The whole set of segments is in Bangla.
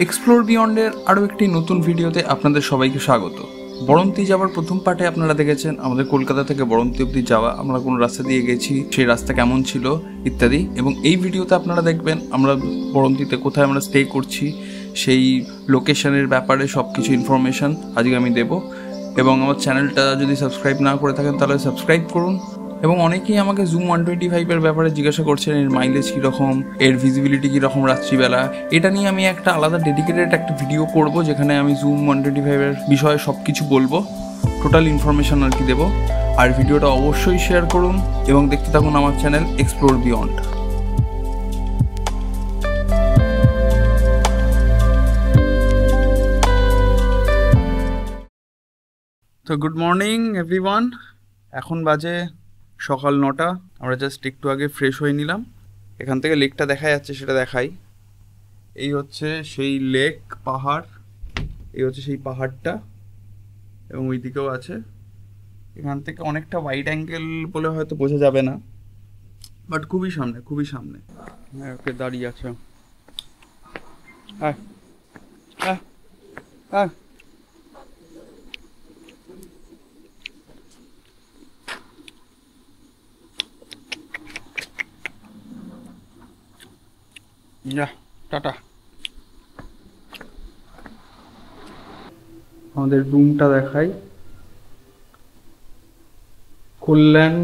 এক্সপ্লোর বিয়ন্ডের আরও একটি নতুন ভিডিওতে আপনাদের সবাইকে স্বাগত। বরন্তি যাওয়ার প্রথম পার্টে আপনারা দেখেছেন আমাদের কলকাতা থেকে বরন্তি অবধি যাওয়া, আমরা কোন রাস্তা দিয়ে গেছি, সেই রাস্তা কেমন ছিল ইত্যাদি। এবং এই ভিডিওতে আপনারা দেখবেন আমরা বরন্তিতে কোথায় আমরা স্টে করছি, সেই লোকেশনের ব্যাপারে সব কিছু ইনফরমেশান আজকে আমি দেব। এবং আমার চ্যানেলটা যদি সাবস্ক্রাইব না করে থাকেন তাহলে সাবস্ক্রাইব করুন। এবং অনেকেই আমাকে জুম 125-এর ব্যাপারে জিজ্ঞাসা করছেন, এর মাইলেজ কীরকম, এর ভিজিবিলিটি কীরকম রাত্রিবেলা। এটা নিয়ে আমি একটা আলাদা ডেডিকেটেড একটা ভিডিও করব, যেখানে আমি জুম 125-এর বিষয়ে সব কিছু বলবো, টোটাল ইনফরমেশান আর কি দেবো। আর ভিডিওটা অবশ্যই শেয়ার করুন এবং দেখতে থাকুন আমার চ্যানেল এক্সপ্লোর বিয়ন্ড। তো গুড মর্নিং এভরিওয়ান, এখন বাজে সকাল 9টা। আমরা জাস্ট একটু আগে ফ্রেশ হয়ে নিলাম। এখান থেকে লেকটা দেখা যাচ্ছে, সেটা দেখাই। এই হচ্ছে সেই লেক, পাহাড়, এই হচ্ছে সেই পাহাড়টা, এবং ওই দিকেও আছে। এখান থেকে অনেকটা ওয়াইড অ্যাঙ্গেল বলে হয়তো বোঝা যাবে না, বাট খুবই সামনে, খুবই সামনে। ওকে দাঁড়িয়ে আছে। হ্যাঁ হ্যাঁ হ্যাঁ টাটা। আমাদের রুমটা দেখাই, কল্যাণ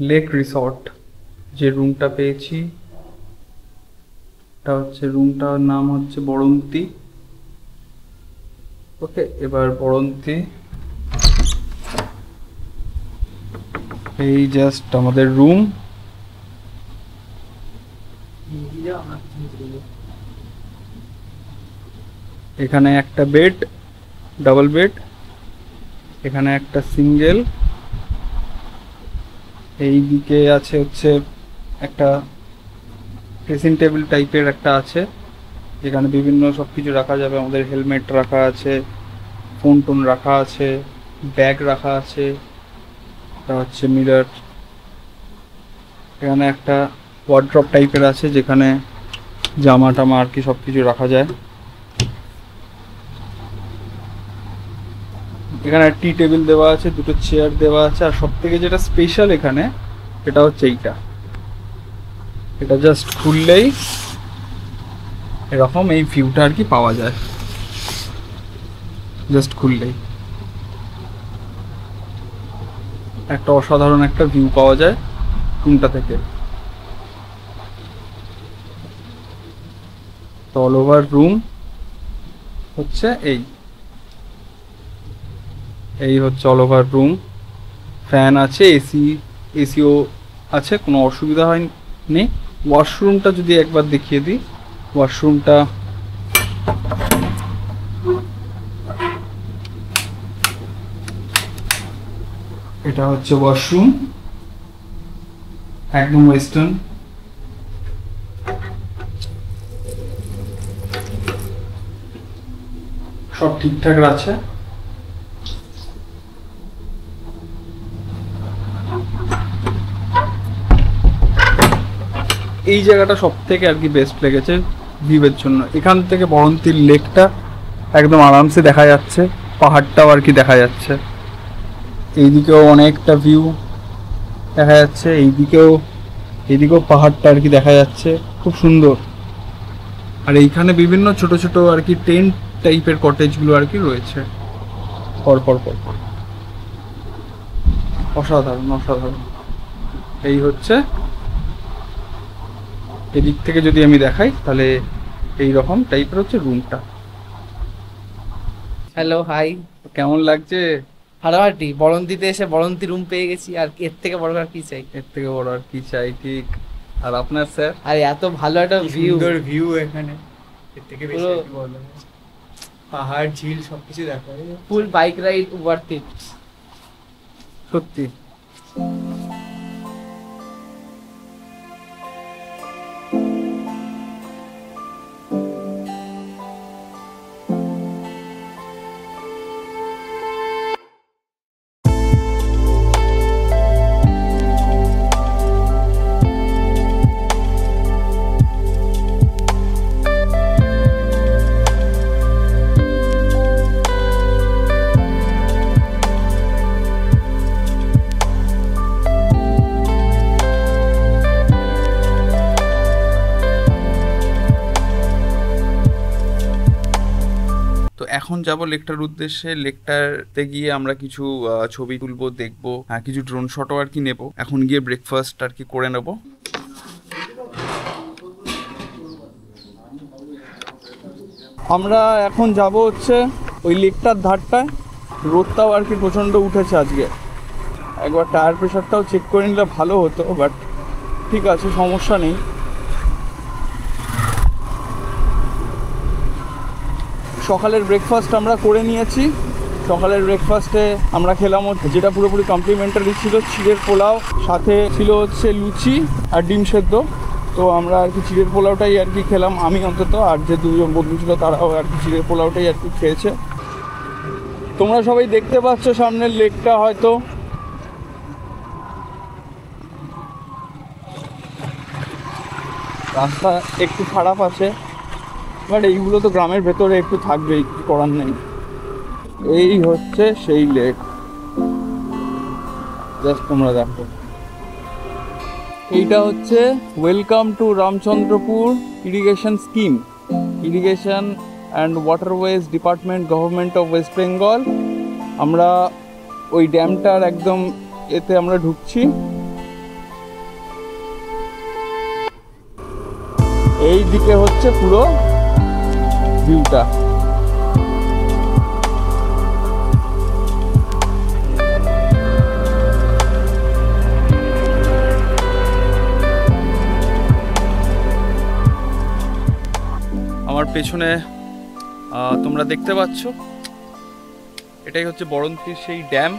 লেক রিসর্ট যে রুমটা পেয়েছি, এটা হচ্ছে রুমটার নাম হচ্ছে বরন্তি। ওকে, এবার বরন্তি, এই জাস্ট আমাদের রুম। এখানে একটা বেড, ডাবল বেড, এখানে একটা সিঙ্গেল, এই দিকে আছে হচ্ছে একটা ড্রেসিং টেবিল টাইপের একটা আছে, যেখানে বিভিন্ন সব কিছু রাখা যাবে। আমাদের হেলমেট রাখা আছে, ফোন টোন রাখা আছে, ব্যাগ রাখা আছে। এটা হচ্ছে মিরর। এখানে একটা ওয়ার্ড্রপ টাইপের আছে, যেখানে জামা টামা আর কি সব কিছু রাখা যায়। এখানে টি টেবিল দেওয়া আছে, দুটো চেয়ার দেওয়া আছে। আর সব থেকে যেটা স্পেশাল এখানে, এটা হচ্ছে এইটা, এটা জাস্ট খুললেই এরকম এই ভিউটা আর কি পাওয়া যায়। জাস্ট খুললেই একটা অসাধারণ একটা ভিউ পাওয়া যায় রুমটা থেকে। তো অল ওভার রুম হচ্ছে এই হচ্ছে অল ওভার রুম। ফ্যান আছে, এসিও আছে, কোনো অসুবিধা হয়নি। ওয়াশরুমটা যদি একবার দেখিয়ে দিই, ওয়াশরুমটা এটা হচ্ছে ওয়াশরুম, একদম ওয়েস্টার্ন। সব ঠিকঠাক আছে। এই জায়গাটা সব থেকে আর কি বেস্ট লেগেছে ভিউয়ের জন্য। এখান থেকে বরন্তির লেকটা একদম আরামসে দেখা যাচ্ছে, পাহাড়টাও আর কি দেখা যাচ্ছে। এইদিকেও অনেকটা ভিউ দেখা যাচ্ছে, এইদিকেও পাহাড়টা আর কি দেখা যাচ্ছে, খুব সুন্দর। আর এইখানে বিভিন্ন ছোট ছোট আর কি টেন্ট টাইপের কটেজগুলো আর কি রয়েছে পর। অসাধারণ অসাধারণ। এই হচ্ছে এদিক থেকে যদি আমি দেখাই, তাহলে এই রকম টাইপের হচ্ছে রুমটা। Hello, hi. কেমন লাগছে? ফাটাফাটি। বরন্তিতে এসে বরন্তি রুম পেয়ে গেছি, আর এর থেকে বড় আর কি চাই? এর থেকে বড় আর কি চাই, ঠিক। আর আপনার স্যার? আর এত ভালো একটা ভিউ, সুন্দর ভিউ এখানে, এর থেকে বেশি কি বলবো? পাহাড়, ঝিল সবকিছু দেখা যায়। ফুল বাইক রাইড, ওয়ার্থ ইট সত্যি। এখন যাব লেকটার উদ্দেশ্যে। লেকটাতে গিয়ে আমরা কিছু ছবি তুলবো, দেখবো, কিছু ড্রোন শটও আর কি নেবো। এখন গিয়ে ব্রেকফাস্ট আর কি করে নেবো। আমরা এখন যাব হচ্ছে ওই লেকটার ধারটায়। রোদটাও আর কি প্রচণ্ড উঠেছে আজকে। একবার টায়ার প্রেশারটাও চেক করে নিলে ভালো হতো, বাট ঠিক আছে, সমস্যা নেই। সকালের ব্রেকফাস্ট আমরা করে নিয়েছি। সকালের ব্রেকফাস্টে আমরা খেলাম যেটা পুরোপুরি কমপ্লিমেন্টারি ছিল, চিড়ের পোলাও, সাথে ছিল হচ্ছে লুচি আর ডিম সেদ্ধ। তো আমরা আর কি চিড়ের পোলাওটাই আর কি খেলাম, আমি অন্তত, আর যে দুজন বন্ধু ছিল তারাও আর কি চিড়ের পোলাওটাই আর কি খেয়েছে। তোমরা সবাই দেখতে পাচ্ছ সামনের লেকটা হয়তো। রাস্তা একটু খারাপ আছে, বাট এইগুলো তো গ্রামের ভেতরে একটু থাকবেই, কিছু করার নেই। এই হচ্ছে সেই লেক, জাস্ট তোমরা দেখো। এইটা হচ্ছে welcome to Ramchandrapur irrigation scheme, irrigation and waterways department, government of West Bengal. আমরা ওই ড্যামটার একদম এতে আমরা ঢুকছি। এই দিকে হচ্ছে পুরো ভিউটা। আমার পেছনে তোমরা দেখতে পাচ্ছ, এটাই হচ্ছে বরন্তির সেই ড্যাম।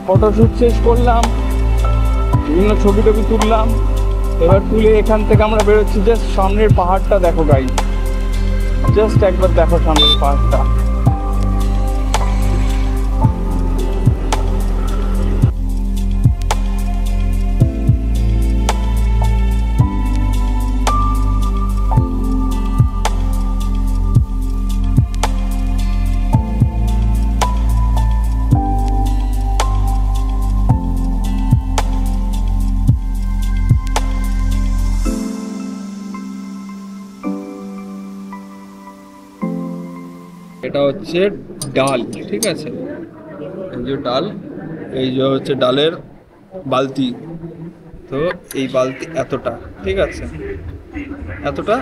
ফটোশ্যুট শেষ করলাম, বিভিন্ন ছবি টবি তুললাম। এবার তুলে এখান থেকে আমরা বেরোচ্ছি। জাস্ট সামনের পাহাড়টা দেখো গাইস, জাস্ট একবার দেখো সামনের পাহাড়টা। এটা হচ্ছে ডাল, ঠিক আছে, এই যে ডাল, এই যে হচ্ছে ডালের বালতি। তো এই বালতি এতটা, ঠিক আছে, এতটা।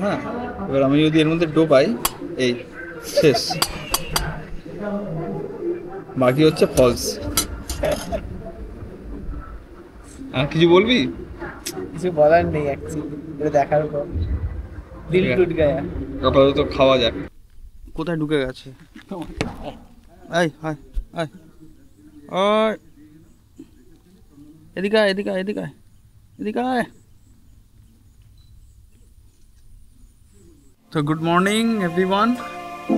হ্যাঁ, এবার আমি যদি এর মধ্যে ডোবাই, এই শেষ, বাকি হচ্ছে ফলস। আর কিছু বলবি? কিছু বলার নেই, অ্যাকচুয়ালি দেখার পর দিল টুট গায়া। আপাতত খাওয়া যাক। কোথায় ঢুকে গেছে? আয় হায় আয়, আর এদিকে আয়, এদিকে আয়, এদিকে আয়, এদিকে আয়। তো গুড মর্নিং এভরিওয়ান।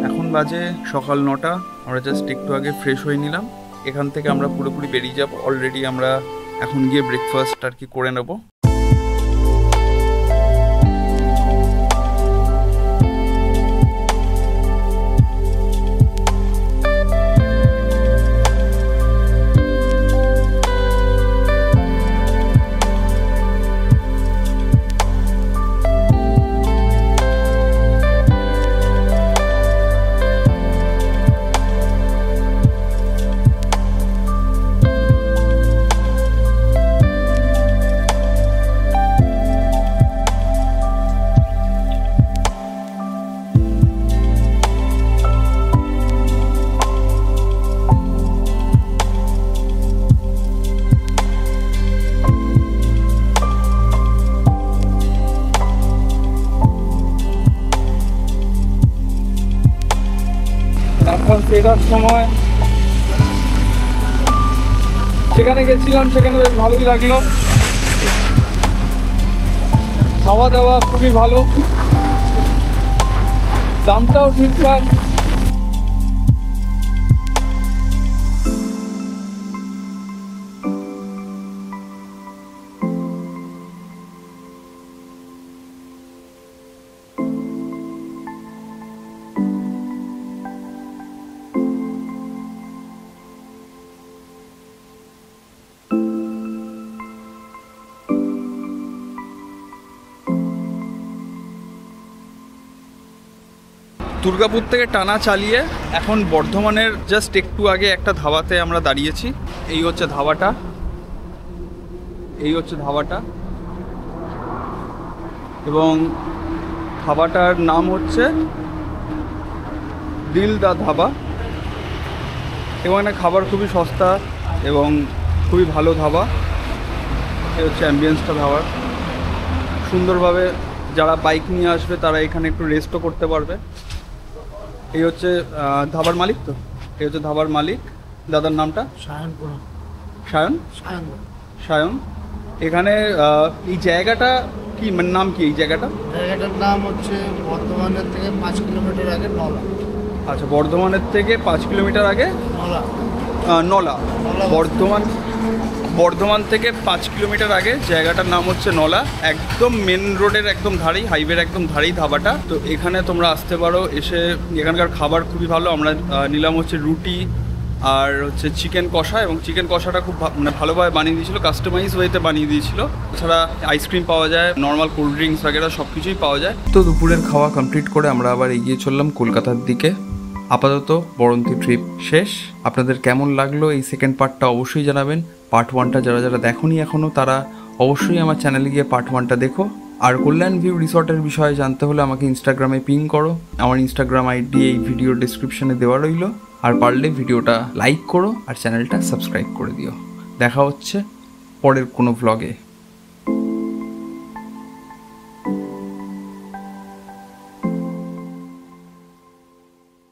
এখন বাজে সকাল 9টা। আমরা জাস্ট একটু আগে ফ্রেশ হয়ে নিলাম। এখান থেকে আমরা পুরোপুরি বেরিয়ে যাব। অলরেডি আমরা এখন গিয়ে ব্রেকফাস্ট আর কি করে নেব। ফেরার সময় সেখানে গেছিলাম, সেখানে বেশ ভালোই লাগলো। খাওয়া দাওয়া খুবই ভালো, দামটাও ঠিকঠাক। দুর্গাপুর থেকে টানা চালিয়ে এখন বর্ধমানের জাস্ট একটু আগে একটা ধাবাতে আমরা দাঁড়িয়েছি। এই হচ্ছে ধাবাটা, এবং ধাবাটার নাম হচ্ছে দিল দা ধাবা। এখানে খাবার খুবই সস্তা এবং খুবই ভালো ধাবা। এই হচ্ছে অ্যাম্বিয়েন্সটা ধাবার। সুন্দরভাবে যারা বাইক নিয়ে আসবে তারা এখানে একটু রেস্টও করতে পারবে। এই হচ্ছে ধাবার মালিক। তো এই হচ্ছে ধাবার মালিক, দাদার নামটা সায়ন। এখানে এই জায়গাটা কি, মানে নাম কি এই জায়গাটার নাম হচ্ছে বর্ধমানের থেকে 5 কিলোমিটার আগে নলা। আচ্ছা, বর্ধমানের থেকে 5 কিলোমিটার আগে নলা। বর্ধমান থেকে 5 কিলোমিটার আগে জায়গাটার নাম হচ্ছে নলা। একদম মেন রোডের একদম ধারেই, হাইওয়ের একদম ধারেই ধাবাটা। তো এখানে তোমরা আসতে পারো, এসে এখানকার খাবার খুবই ভালো। আমরা নিলাম হচ্ছে রুটি আর হচ্ছে চিকেন কষা, এবং চিকেন কষাটা খুব মানে ভালোভাবে বানিয়ে দিয়েছিলো, কাস্টমাইজ ওয়েতে বানিয়ে দিয়েছিল। এছাড়া আইসক্রিম পাওয়া যায়, নর্মাল কোল্ড ড্রিঙ্কস वगैरह সব কিছুই পাওয়া যায়। তো দুপুরের খাওয়া কমপ্লিট করে আমরা আবার এগিয়ে চললাম কলকাতার দিকে। আপাতত বরন্তি ট্রিপ শেষ। আপনাদের কেমন লাগলো এই সেকেন্ড পার্টটা অবশ্যই জানাবেন। পার্ট 1টা যারা দেখোনি এখনও তারা অবশ্যই আমার চ্যানেলে গিয়ে পার্ট 1টা দেখো। আর কল্যাণ ভিউ রিসর্টের বিষয়ে জানতে হলে আমাকে ইনস্টাগ্রামে পিং করো। আমার ইনস্টাগ্রাম আইডি এই ভিডিওর ডিসক্রিপশনে দেওয়া রইল। আর পারলে ভিডিওটা লাইক করো আর চ্যানেলটা সাবস্ক্রাইব করে দিও। দেখা হচ্ছে পরের কোনো ভ্লগে।